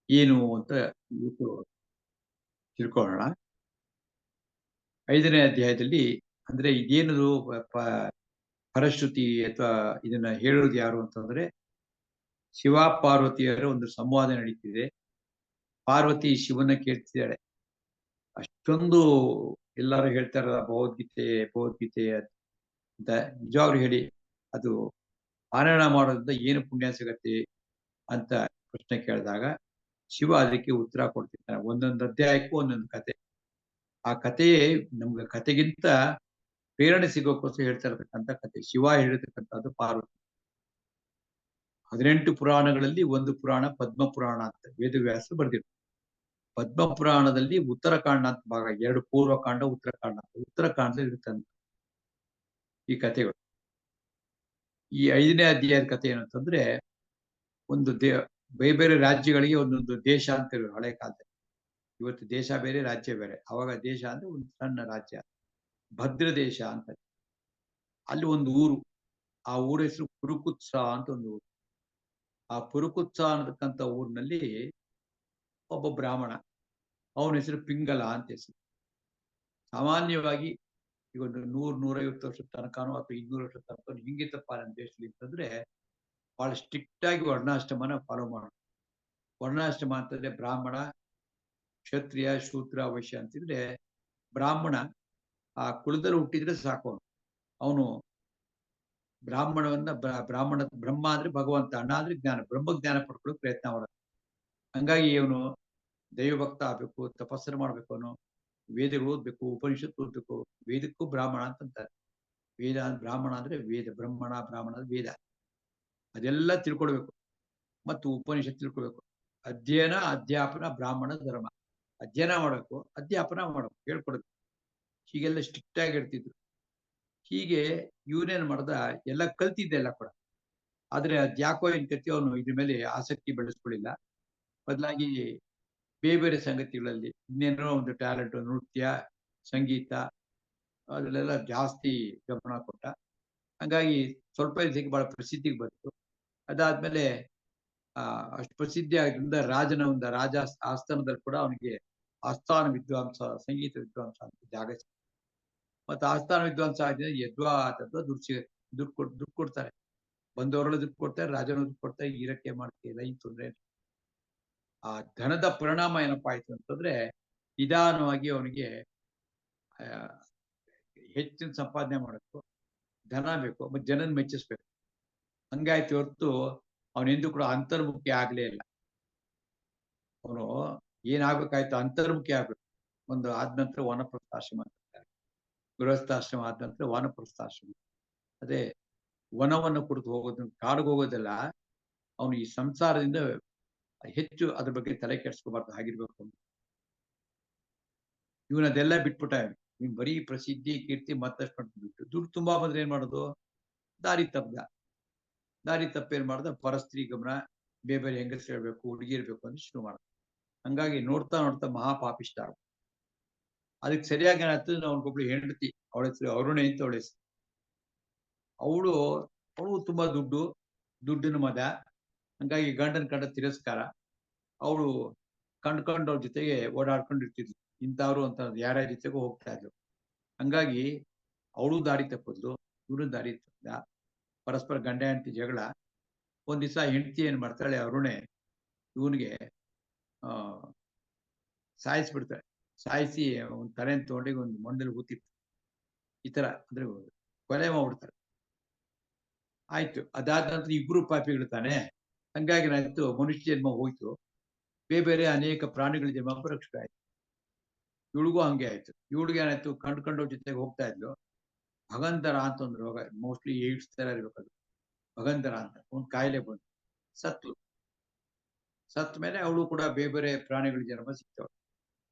ಏನು ಅಂತ ಇವತ್ತು ತಿಳ್ಕೊಳ್ಳೋಣ. 5ನೇ ಅಧ್ಯಾಯದಲ್ಲಿ ಅಂದ್ರೆ ಇದೇನದು ಫಲಶ್ರುತಿ ಅಥವಾ ಇದನ್ನ ಹೇಳೋದು ಯಾರು ಅಂತಂದ್ರೆ ಶಿವ ಪಾರ್ವತಿಯರ ಒಂದು ಸಂವಾದ ನಡೀತಿದೆ. ಪಾರ್ವತಿ ಶಿವನ ಕೇಳ್ತಿದ್ದಾಳೆ. ಅಷ್ಟೊಂದು ಎಲ್ಲರೂ ಹೇಳ್ತಾರ ಭಗವದ್ಗೀತೆ ಭಗವದ್ಗೀತೆ ಅಂತ. ನಿಜವಾಗ್ಲೂ ಹೇಳಿ, ಅದು ಪಾರಾಯಣ ಮಾಡೋದ್ರಿಂದ ಏನು ಪುಣ್ಯ ಸಿಗತ್ತೆ ಅಂತ ಪ್ರಶ್ನೆ ಕೇಳಿದಾಗ ಶಿವ ಅದಕ್ಕೆ ಉತ್ತರ ಕೊಡ್ತಿರ್ತಾನೆ. ಒಂದೊಂದು ಅಧ್ಯಾಯಕ್ಕೂ ಒಂದೊಂದು ಕತೆ. ಆ ಕಥೆಯೇ ನಮ್ಗೆ ಕತೆಗಿಂತ ಪ್ರೇರಣೆ ಸಿಗೋಕ್ಕೋಸ್ಕರ ಹೇಳ್ತಾ ಇರತಕ್ಕಂಥ ಕತೆ. ಶಿವ ಹೇಳಿರ್ತಕ್ಕಂಥದ್ದು ಪಾರ್ವತಿ. 18 ಪುರಾಣಗಳಲ್ಲಿ ಒಂದು ಪುರಾಣ ಪದ್ಮ ಪುರಾಣ ಅಂತ ವೇದವ್ಯಾಸರು ಬರೆದಿದ್ರು. ಪದ್ಮ ಪುರಾಣದಲ್ಲಿ ಉತ್ತರಕಾಂಡ ಅಂತ ಭಾಗ, 2 ಪೂರ್ವಕಾಂಡ ಉತ್ತರಕಾಂಡ ಅಂತ. ಉತ್ತರಕಾಂಡದಲ್ಲಿ ಇರುತ್ತಂತ ಈ ಕಥೆಗಳು. ಈ 5ನೇ ಅಧ್ಯಾಯದ ಕಥೆ ಏನಂತಂದ್ರೆ, ಒಂದು ಬೇರೆ ಬೇರೆ ರಾಜ್ಯಗಳಿಗೆ ಒಂದೊಂದು ದೇಶ ಅಂತ ಹೇಳಿ ಹಳೆ ಕಾಲದಲ್ಲಿ. ಇವತ್ತು ದೇಶ ಬೇರೆ ರಾಜ್ಯ ಬೇರೆ. ಅವಾಗ ದೇಶ ಅಂದ್ರೆ ಒಂದು ಸಣ್ಣ ರಾಜ್ಯ, ಭದ್ರ ದೇಶ ಅಂತ. ಅಲ್ಲಿ ಒಂದು ಊರು, ಆ ಊರ ಹೆಸರು ಪುರುಕುತ್ಸ ಅಂತ ಒಂದು ಊರು. ಆ ಪುರುಕುತ್ಸ ಅನ್ನತಕ್ಕಂಥ ಊರಿನಲ್ಲಿ ಒಬ್ಬ ಬ್ರಾಹ್ಮಣ, ಅವನ ಹೆಸರು ಪಿಂಗಲ ಅಂತ ಹೆಸರು. ಸಾಮಾನ್ಯವಾಗಿ ಈಗ ಒಂದು 100-150 ವರ್ಷದ ತನಕನೋ ಅಥವಾ 200 ವರ್ಷದ ತನಕ ಹಿಂಗಿತ್ತಪ್ಪ ನಮ್ಮ ದೇಶದಲ್ಲಿ ಅಂತಂದ್ರೆ ಬಹಳ ಸ್ಟ್ರಿಕ್ಟ್ ಆಗಿ ವರ್ಣಾಶ್ರಮನ ಫಾಲೋ ಮಾಡೋದು. ವರ್ಣಾಶ್ರಮ ಅಂತಂದ್ರೆ ಬ್ರಾಹ್ಮಣ, ಕ್ಷತ್ರಿಯ, ಶೂದ್ರ, ವೈಶ್ಯ ಅಂತಿದ್ರೆ ಬ್ರಾಹ್ಮಣ ಆ ಕುಲದಲ್ಲಿ ಹುಟ್ಟಿದ್ರೆ ಸಾಕು. ಅವನು ಬ್ರಾಹ್ಮಣ ಬ್ರಹ್ಮ ಅಂದ್ರೆ ಭಗವಂತ, ಅಣ್ಣ ಅಂದ್ರೆ ಜ್ಞಾನ, ಬ್ರಹ್ಮ ಜ್ಞಾನ ಪಡ್ಕೊಳ್ಳೋ ಪ್ರಯತ್ನ ಮಾಡೋದು. ಹಂಗಾಗಿ ಇವನು ದೈವಭಕ್ತ ಆಗ್ಬೇಕು, ತಪಸ್ಸನ್ನು ಮಾಡ್ಬೇಕು, ಅವನು ವೇದಗಳು ಓದ್ಬೇಕು, ಉಪನಿಷತ್ತು ಓದ್ಬೇಕು. ವೇದಕ್ಕೂ ಬ್ರಾಹ್ಮಣ ಅಂತಂತಾರೆ. ವೇದ ಬ್ರಾಹ್ಮಣ ಅಂದ್ರೆ ವೇದ, ಬ್ರಹ್ಮಣ ಬ್ರಾಹ್ಮಣ ಅಂದ್ರೆ ವೇದ, ಅದೆಲ್ಲ ತಿಳ್ಕೊಳ್ಬೇಕು. ಮತ್ತು ಉಪನಿಷತ್ ತಿಳ್ಕೊಳ್ಬೇಕು. ಅಧ್ಯಯನ ಅಧ್ಯಾಪನ ಬ್ರಾಹ್ಮಣ ಧರ್ಮ. ಅಧ್ಯಯನ ಮಾಡಬೇಕು, ಅಧ್ಯಾಪನ ಮಾಡಬೇಕು, ಹೇಳ್ಕೊಡ್ಬೇಕು. ಹೀಗೆಲ್ಲ ಸ್ಟ್ರಿಕ್ಟ್ ಆಗಿ ಇರ್ತಿದ್ರು. ಹೀಗೆ ಇವನೇನ್ ಮಾಡ್ದ, ಎಲ್ಲ ಕಲ್ತಿದ್ದೆ ಎಲ್ಲ ಕೂಡ. ಆದ್ರೆ ಅದ್ಯಾಕೋ ಏನ್ ಕತಿ ಅವನು ಇದ್ರ ಮೇಲೆ ಆಸಕ್ತಿ ಬೆಳೆಸ್ಕೊಳ್ಳಿಲ್ಲ. ಬದಲಾಗಿ ಬೇರೆ ಬೇರೆ ಸಂಗತಿಗಳಲ್ಲಿ ಇನ್ನೇನೋ ಒಂದು ಟ್ಯಾಲೆಂಟ್, ನೃತ್ಯ, ಸಂಗೀತ, ಅದರಲ್ಲೆಲ್ಲ ಜಾಸ್ತಿ ಗಮನ ಕೊಟ್ಟ. ಹಂಗಾಗಿ ಸ್ವಲ್ಪ ದಿವಸಕ್ಕೆ ಬಹಳ ಪ್ರಸಿದ್ಧಿಗೆ ಬಂತು. ಅದಾದ್ಮೇಲೆ ಅಷ್ಟು ಪ್ರಸಿದ್ಧಿ ಆಗಿದ್ದರಿಂದ ರಾಜನ ಒಂದು ರಾಜ ಆಸ್ಥಾನದಲ್ಲಿ ಕೂಡ ಅವನಿಗೆ ಆಸ್ಥಾನ ವಿದ್ವಾಂಸ, ಸಂಗೀತ ವಿದ್ವಾಂಸ ಅಂತ ಜಾಗ. ಮತ್ತೆ ಆಸ್ಥಾನ ವಿದ್ವಾಂಸ ಆಗಿದ್ರೆ ಯದ್ವಾ ಅಥವಾ ದುಡ್ಡು ಕೊಡ್ತಾರೆ. ಬಂದವರೆಲ್ಲ ದುಡ್ಡು ಕೊಡ್ತಾರೆ, ರಾಜನ ದುಡ್ಡು ಕೊಡ್ತಾರೆ. ಇರಕ್ಕೆ ಮಾಡ್ತಿಲ್ಲ, ಈ ತೊಂದರೆ. ಆ ಧನದ ಪರಿಣಾಮ ಏನಪ್ಪಾ ಆಯ್ತು ಅಂತಂದ್ರೆ, ನಿಧಾನವಾಗಿ ಅವನಿಗೆ ಹೆಚ್ಚಿನ ಸಂಪಾದನೆ ಮಾಡಬೇಕು, ಧನ ಬೇಕು, ಮತ್ತೆ ಜನನ್ ಮೆಚ್ಚಿಸ್ಬೇಕು. ಹಂಗಾಯ್ತು ಹೊರತು ಅವನೆಂದೂ ಕೂಡ ಅಂತರ್ಮುಖಿ ಆಗ್ಲೇ ಇಲ್ಲ. ಅವನು ಏನಾಗ್ಬೇಕಾಯ್ತು, ಅಂತರ್ಮುಖಿ ಆಗ್ಬೇಕು. ಒಂದು ಆದ ನಂತರ ವನಪ್ರಸ್ಥಾಶ್ರಮ ಅಂತಾರೆ, ಗೃಹಸ್ಥಾಶ್ರಮ ಆದ ನಂತರ ವಾನಪ್ರಸ್ಥಾಶ್ರಮ. ಅದೇ ವನವನ್ನು ಕುರಿತು ಹೋಗೋದು, ಕಾಡಿಗೆ ಹೋಗೋದೆಲ್ಲ. ಅವನು ಈ ಸಂಸಾರದಿಂದ ಹೆಚ್ಚು ಅದ್ರ ಬಗ್ಗೆ ತಲೆ ಕೆಡಿಸ್ಕೋಬಾರ್ದು, ಹಾಗಿರ್ಬೇಕು. ಇವನದೆಲ್ಲ ಬಿಟ್ಬಿಟ್ಟ. ಇವ್ನು ಬರೀ ಪ್ರಸಿದ್ಧಿ, ಕೀರ್ತಿ ಮತ್ತಷ್ಟು ಬಿಟ್ಟು ದುಡ್ಡು ತುಂಬಾ ಬಂದ್ರೆ ಏನ್ ಮಾಡೋದು, ದಾರಿ ತಪ್ಪ ಏನ್ ಮಾಡ್ದ, ಪರಸ್ತ್ರೀ ಗಮನ, ಬೇರೆ ಬೇರೆ ಹೆಂಗಸರು ಹೇಳ್ಬೇಕು, ಹುಡುಗಿ ಇರ್ಬೇಕು ಅಂತ ಶುರು ಮಾಡ್ದ. ಹಂಗಾಗಿ ನೋಡ್ತಾ ನೋಡ್ತಾ ಮಹಾಪಾಪಿಷ್ಟ ಆಗ. ಅದಕ್ಕೆ ಸರಿಯಾಗಿ ಏನಾಯ್ತು, ಅವನಿಗೊಬ್ಳು ಹೆಂಡತಿ, ಅವಳ ಹೆಸರು ಅರುಣೆ ಅಂತ ಅವಳ ಹೆಸರು. ಅವಳು ತುಂಬಾ ದುಡ್ಡಿನ ಮದ. ಹಂಗಾಗಿ ಗಂಡನ ಕಂಡ ತಿರಸ್ಕಾರ. ಅವಳು ಕಂಡ್ಕೊಂಡವ್ರ ಜೊತೆಗೆ ಓಡಾಡ್ಕೊಂಡಿರ್ತಿದ್ಲು. ಇಂಥವ್ರು ಅಂತ ಯಾರ್ಯಾರ ಜೊತೆಗೂ ಹೋಗ್ತಾ ಇದ್ಲು. ಹಂಗಾಗಿ ಅವಳು ದಾರಿ ತಪ್ಪಿದ್ಲು, ಇವನು ದಾರಿ ತಪ್ಪಿದ. ಪರಸ್ಪರ ಗಂಡ ಹೆಂಡತಿ ಜಗಳ. ಒಂದ್ ದಿವಸ ಹೆಂಡತಿ ಏನ್ ಮಾಡ್ತಾಳೆ, ಅರುಣೆ ಇವನಿಗೆ ಸಾಯಿಸ್ಬಿಡ್ತಾಳೆ. ಸಾಯಿಸಿ ಒಂದು ತಲೆಯನ್ನು ತಗೊಂಡಿ ಒಂದು ಮಂಡಲ್ ಊತಿತ್ತು. ಈ ತರ ಅಂದ್ರೆ ಕೊಲೆ ಮಾಡ್ಬಿಡ್ತಾರೆ. ಆಯ್ತು. ಅದಾದ ನಂತರ ಇಬ್ರು ಪಾಪಿಗಳು ತಾನೆ. ಹಂಗಾಗಿ ಏನಾಯ್ತು, ಮನುಷ್ಯ ಜನ್ಮ ಹೋಯ್ತು, ಬೇರೆ ಬೇರೆ ಅನೇಕ ಪ್ರಾಣಿಗಳ ಜನ್ಮ ರಕ್ಷಕ ಆಯ್ತು. ಇವಳಿಗೂ ಹಂಗೆ ಆಯ್ತು. ಇವಳಿಗೆ ಏನಾಯ್ತು, ಕಂಡ್ಕೊಂಡವ್ರ ಜೊತೆಗೆ ಹೋಗ್ತಾ ಇದ್ಲು. ಭಗಂಧರ ಅಂತ ಒಂದು ರೋಗ, ಮೋಸ್ಟ್ಲಿ ಏಡ್ಸ್ ತರ ಇರ್ಬೇಕದು. ಭಗಂಧರ ಅಂತ ಒಂದು ಕಾಯಿಲೆ ಬಂತು, ಸತ್ಲು. ಸತ್ ಮೇಲೆ ಅವಳು ಕೂಡ ಬೇರೆ ಬೇರೆ ಪ್ರಾಣಿಗಳ ಜನ್ಮ ಸಿಗ್ತವಳು.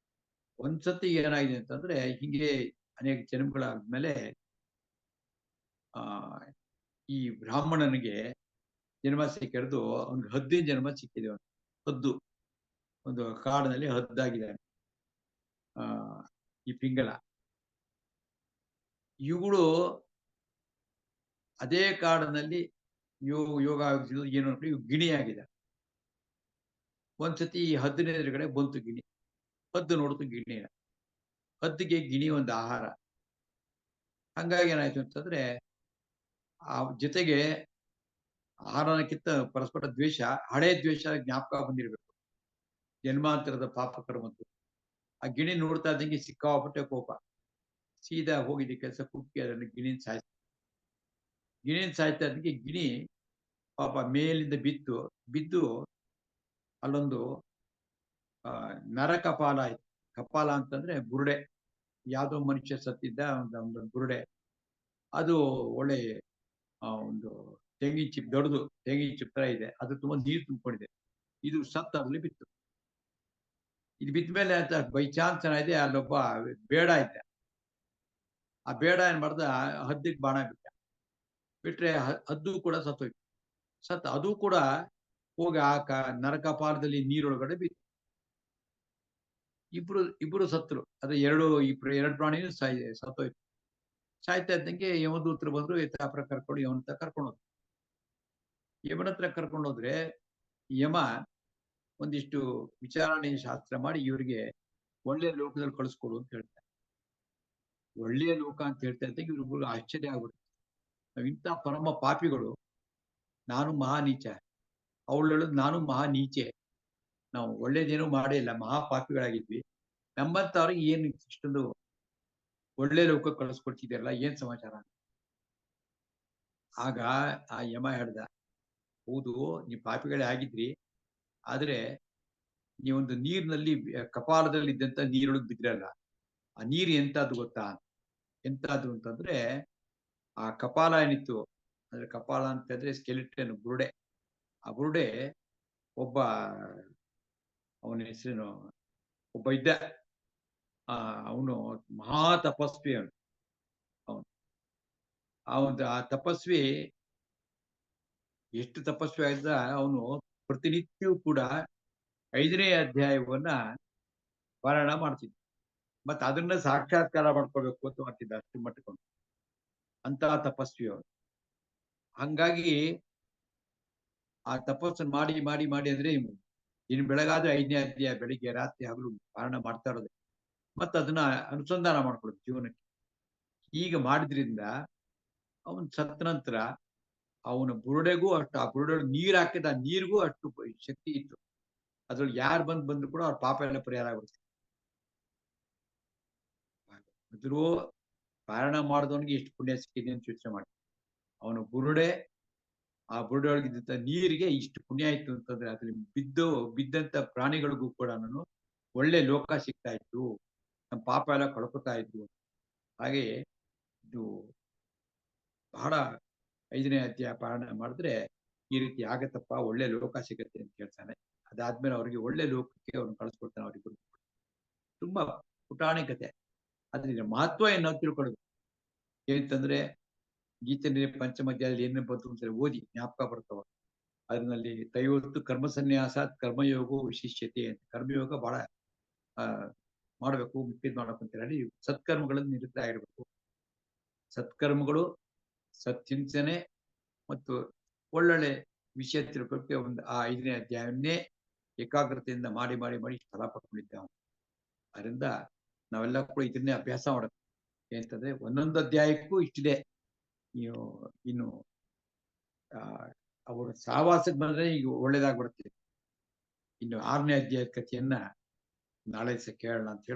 ಒಂದ್ಸತಿ ಏನಾಗಿದೆ ಅಂತಂದ್ರೆ, ಹಿಂಗೆ ಅನೇಕ ಜನ್ಮಗಳಾದ್ಮೇಲೆ ಆ ಈ ಬ್ರಾಹ್ಮಣನಿಗೆ ಜನ್ಮ ಸಿಕ್ಕಿರೋದು, ಅವ್ನಿಗೆ ಹದ್ದಿನ ಜನ್ಮ ಸಿಕ್ಕಿದೆ. ಅವನು ಹದ್ದು, ಒಂದು ಕಾಡಿನಲ್ಲಿ ಹದ್ದಾಗಿದ್ದಾನೆ ಈ ಪಿಂಗಲ. ಇವುಗಳು ಅದೇ ಕಾಡಿನಲ್ಲಿ ಯೋಗ ಏನು ಇವು ಗಿಣಿಯಾಗಿದೆ. ಒಂದ್ಸತಿ ಈ ಹದ್ದಿನ ಎದುರುಗಡೆ ಬಂತು ಗಿಣಿ. ಹದ್ದು ನೋಡ್ತು ಗಿಣಿನ. ಹದ್ದಿಗೆ ಗಿಣಿ ಒಂದು ಆಹಾರ. ಹಂಗಾಗಿ ಏನಾಯ್ತು ಅಂತಂದ್ರೆ ಆ ಜೊತೆಗೆ ಆಹಾರಕ್ಕಿಂತ ಪರಸ್ಪರ ದ್ವೇಷ, ಹಳೆ ದ್ವೇಷ ಜ್ಞಾಪಕ ಬಂದಿರ್ಬೇಕು. ಜನ್ಮಾಂತರದ ಪಾಪ ಕರ್ಮದ್ದು. ಆ ಗಿಣಿ ನೋಡ್ತಾ ಇದ್ದಂಗೆ ಸಿಕ್ಕಾಪಟ್ಟೆ ಕೋಪ. ಸೀದಾ ಹೋಗಿದೆ ಕೆಲಸ ಕುಟ್ಟಿ ಅದನ್ನು ಗಿಣಿನ ಸಾಯ್ತಾ ಇದ್ದಂಗೆ ಗಿಣಿ ಪಾಪ ಮೇಲಿಂದ ಬಿದ್ದು ಅಲ್ಲೊಂದು ನರಕಪಾಲ ಆಯ್ತು. ಕಪಾಲ ಅಂತಂದ್ರೆ ಬುರುಡೆ. ಯಾವ್ದೋ ಮನುಷ್ಯ ಸತ್ತಿದ್ದ ಒಂದು ಬುರುಡೆ. ಅದು ಒಳ್ಳೆ ಒಂದು ತೆಂಗಿನ ಚಿಪ್, ದೊಡ್ಡದು ತೆಂಗಿನ ಚಿಪ್ ತರ ಇದೆ. ಅದು ತುಂಬಾ ನೀರು ತುಂಬಿಕೊಂಡಿದೆ. ಇದು ಅದ್ರಲ್ಲಿ ಬಿತ್ತು. ಇದು ಬಿದ್ದ ಮೇಲೆ ಅಂತ ಬೈ ಚಾನ್ಸ್ ಏನಾಗಿದೆ, ಅಲ್ಲೊಬ್ಬ ಬೇಡ ಇದ್ದ. ಆ ಬೇಡ ಏನ್ ಮಾಡ್ದ, ಹದ್ದಿಗೆ ಬಾಣ ಬಿಟ್ರೆ ಹದ್ದು ಕೂಡ ಸತ್ತೋಯ್ತು. ಅದು ಕೂಡ ಹೋಗಿ ಆ ನರಕಪಾಲದಲ್ಲಿ ನೀರೊಳಗಡೆ ಬಿತ್ತು. ಇಬ್ರು ಸತ್ರು. ಅದೇ ಎರಡು ಪ್ರಾಣಿನೂ ಸತ್ತೋಯ್ತು. ಸಾಯ್ತಾ ಇದ್ದಂಗೆ ಯಮದೂತರು ಬಂದ್ರು. ಯಥಾಪ್ರ ಕರ್ಕೊಂಡು ಯಮನ ಹತ್ರ ಕರ್ಕೊಂಡೋದ್ರು. ಯಮನ ಹತ್ರ ಕರ್ಕೊಂಡೋದ್ರೆ ಯಮ ಒಂದಿಷ್ಟು ವಿಚಾರಣೆ ಶಾಸ್ತ್ರ ಮಾಡಿ ಇವ್ರಿಗೆ ಒಳ್ಳೆಯ ಲೋಕದಲ್ಲಿ ಕಳಿಸ್ಕೊಡು ಅಂತ ಹೇಳ್ತಾರೆ. ಒಳ್ಳೆಯ ಲೋಕ ಅಂತ ಹೇಳ್ತಾ ಇದ್ದಂಗೆ ಇವ್ರಿಗೂ ಆಶ್ಚರ್ಯ ಆಗ್ಬಿಡುತ್ತೆ. ನಾವ್ ಇಂಥ ಪರಮ ಪಾಪಿಗಳು, ನಾನು ಮಹಾ ನೀಚ, ಅವಳು ಹೇಳೋದು ನಾನು ಮಹಾ ನೀಚೆ, ನಾವು ಒಳ್ಳೇದೇನೂ ಮಾಡೇ ಇಲ್ಲ, ಮಹಾ ಪಾಪಿಗಳಾಗಿದ್ವಿ, ನಮ್ಮಂತವ್ರಿಗೆ ಏನ್ ಇಷ್ಟೊಂದು ಒಳ್ಳೆ ಲೋಕ ಕಳಿಸ್ಕೊಡ್ತಿದ್ಯಲ್ಲ, ಏನ್ ಸಮಾಚಾರ? ಆಗ ಆ ಯಮ ಹೇಳ್ದ, ಹೌದು ನೀವು ಪಾಪಿಗಳೇ ಆಗಿದ್ರಿ, ಆದ್ರೆ ನೀವೊಂದು ನೀರಿನಲ್ಲಿ ಕಪಾಲದಲ್ಲಿ ಇದ್ದಂತ ನೀರೊಳಗೆ ಬಿದ್ರಲ್ಲ, ಆ ನೀರು ಎಂತದ್ದು ಗೊತ್ತಾ? ಎಂತದ್ದು ಅಂತಂದ್ರೆ ಆ ಕಪಾಲ ಏನಿತ್ತು, ಅಂದ್ರೆ ಕಪಾಲ ಅಂತಂದ್ರೆ ಸ್ಕೆಲಿಟನ್, ಬುರುಡೆ. ಆ ಬುರುಡೆ ಒಬ್ಬ, ಅವನ ಹೆಸರೇನು, ಒಬ್ಬ ಇದ್ದ, ಅವನು ಮಹಾ ತಪಸ್ವಿ. ಅವನು ಆ ತಪಸ್ವಿ ಎಷ್ಟು ತಪಸ್ವಿ ಆಗಿದ್ದ, ಅವನು ಪ್ರತಿನಿತ್ಯವೂ ಕೂಡ 5ನೇ ಅಧ್ಯಾಯವನ್ನ ಪಾರಾಯಣ ಮಾಡ್ತಿದ್ದ. ಮತ್ತೆ ಅದನ್ನ ಸಾಕ್ಷಾತ್ಕಾರ ಮಾಡ್ಕೋಬೇಕು ಅಂತ ಮಾಡ್ತಿದ್ದ, ಅಷ್ಟು ಮಟ್ಟಕೊಂಡು. ಅಂತ ತಪಸ್ವಿ ಅವನು. ಹಂಗಾಗಿ ಆ ತಪಸ್ಸನ್ನು ಮಾಡಿ ಮಾಡಿ ಮಾಡಿ ಅಂದ್ರೆ ಇನ್ನು ಬೆಳಗಾದ್ರೆ 5ನೇ ಅಧ್ಯಾಯ ಬೆಳಿಗ್ಗೆ ರಾತ್ರಿ ಹಗಲು ಪಾರಾಯಣ ಮಾಡ್ತಾ ಇರೋದು. ಮತ್ತೆ ಅದನ್ನ ಅನುಸಂಧಾನ ಮಾಡ್ಕೊಳ್ಳೋದು ಜೀವನಕ್ಕೆ. ಈಗ ಮಾಡಿದ್ರಿಂದ ಅವನ್ ಸತ್ತ ನಂತರ ಅವನ ಬುರುಡೆಗೂ ಅಷ್ಟು, ಆ ಬುರುಡೆ ನೀರ್ ಹಾಕಿದ ನೀರಿಗೂ ಅಷ್ಟು ಶಕ್ತಿ ಇತ್ತು. ಅದ್ರಲ್ಲಿ ಯಾರು ಬಂದ್ರು ಕೂಡ ಅವ್ರ ಪಾಪ ಎಲ್ಲ ಪರಿಹಾರ ಆಗುತ್ತೆ. ಅದ್ರೂ ಪಾರಾಯಣ ಮಾಡಿದವನಿಗೆ ಎಷ್ಟು ಪುಣ್ಯ ಸಿಕ್ಕಿದೆ ಅಂತ ಯೋಚನೆ ಮಾಡಿ. ಅವನ ಬುರುಡೆ, ಆ ಬುರುಡೆ ಒಳಗಿದ್ದಂತ ನೀರಿಗೆ ಇಷ್ಟು ಪುಣ್ಯ ಇತ್ತು ಅಂತಂದ್ರೆ, ಅದ್ರಲ್ಲಿ ಬಿದ್ದಂತ ಪ್ರಾಣಿಗಳಿಗೂ ಕೂಡ ನಾನು ಒಳ್ಳೆ ಲೋಕ ಸಿಗ್ತಾ ಇತ್ತು, ನಮ್ಮ ಪಾಪ ಎಲ್ಲ ಕಳ್ಕೊತಾ ಇದ್ವು. ಹಾಗೆ ಇದು ಬಹಳ 5ನೇ ಅಧ್ಯಾಯ ಪಾರಾಯಣ ಮಾಡಿದ್ರೆ ಈ ರೀತಿ ಆಗತ್ತಪ್ಪ, ಒಳ್ಳೆ ಲೋಕ ಸಿಗತ್ತೆ ಅಂತ ಹೇಳ್ತಾನೆ. ಅದಾದ್ಮೇಲೆ ಅವ್ರಿಗೆ ಒಳ್ಳೆ ಲೋಕಕ್ಕೆ ಅವ್ನು ಕಳಿಸ್ಕೊಡ್ತಾನೆ ಅವ್ರಿಗೂ. ತುಂಬಾ ಪುಟಾಣಿ ಕತೆ, ಅದ್ರ ಮಹತ್ವ ಏನೋ ತಿಳ್ಕೊಳ್ಳೋದು. ಏನಂತಂದ್ರೆ ಗೀತೆಯಲ್ಲಿ ಪಂಚಮಧ್ಯಾಯದಲ್ಲಿ ಏನೇನು ಬಂತು ಅಂತ ಓದಿ ಜ್ಞಾಪಕ ಬರ್ತಾವ. ಅದರಲ್ಲಿ ತೈವತ್ತು ಕರ್ಮ ಸನ್ಯಾಸ ಕರ್ಮಯೋಗವು ವಿಶಿಷ್ಯತೆ ಅಂತ. ಕರ್ಮಯೋಗ ಬಹಳ ಮಾಡ್ಬೇಕು, ಮಿಕ್ಕಿದ್ ಮಾಡ್ಬೇಕು ಅಂತ ಹೇಳಿ ಸತ್ಕರ್ಮಗಳನ್ನು ನಿರತ ಆಗಿರ್ಬೇಕು. ಸತ್ಕರ್ಮಗಳು, ಸತ್ಚಿಂತನೆ ಮತ್ತು ಒಳ್ಳೊಳ್ಳೆ ವಿಷಯ ತಿಳ್ಕೊಳ್ಳೋಕೆ ಒಂದು ಆ 5ನೇ ಅಧ್ಯಾಯವನ್ನೇ ಏಕಾಗ್ರತೆಯಿಂದ ಮಾಡಿ ಮಾಡಿ ಮಾಡಿ ಫಲ ಪಡ್ಕೊಂಡಿದ್ದಾವೆ. ಅದರಿಂದ ನಾವೆಲ್ಲ ಕೂಡ ಇದನ್ನೇ ಅಭ್ಯಾಸ ಮಾಡಬೇಕು. ಏನಂತಂದ್ರೆ ಒಂದೊಂದು ಅಧ್ಯಾಯಕ್ಕೂ ಇಷ್ಟಿದೆ. ನೀವು ಇನ್ನು ಅವರ ಸಹವಾಸಕ್ಕೆ ಬಂದ್ರೆ ಈಗ ಒಳ್ಳೇದಾಗ್ಬಿಡುತ್ತೆ. ಇನ್ನು 6ನೇ ಅಧ್ಯಾಯದ ಕಥೆಯನ್ನ ನಾಳೆ ದಿವಸ ಕೇಳೋಣ ಅಂತ ಹೇಳಿ